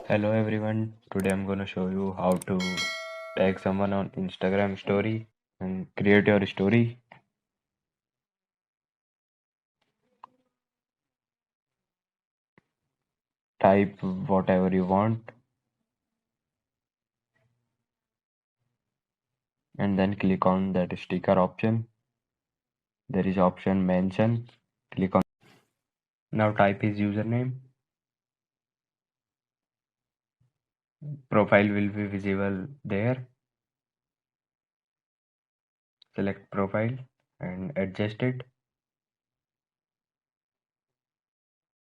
Hello everyone, today I'm gonna show you how to tag someone on Instagram story and create your story. Type whatever you want and then click on that sticker option. There is option mention. Click on. Now type his username. Profile will be visible there. Select profile and adjust it.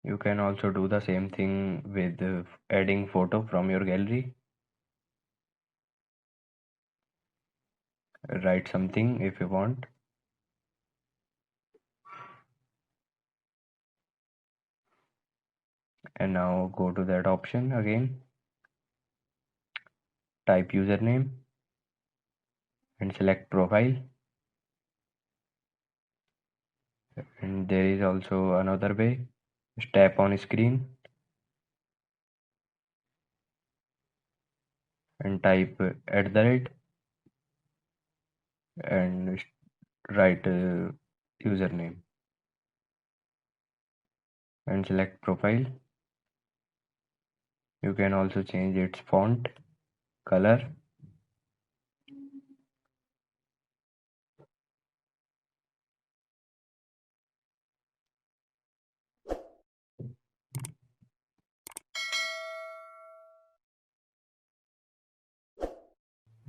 You can also do the same thing with adding photo from your gallery. Write something if you want. And now go to that option again. Type username and select profile. And there is also another way. Just tap on screen and type @ and write username and select profile. You can also change its font, color.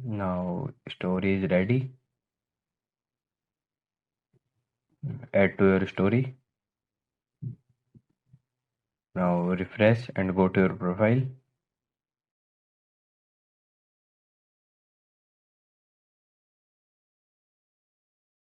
Now story is ready. Add to your story. Now refresh and go to your profile.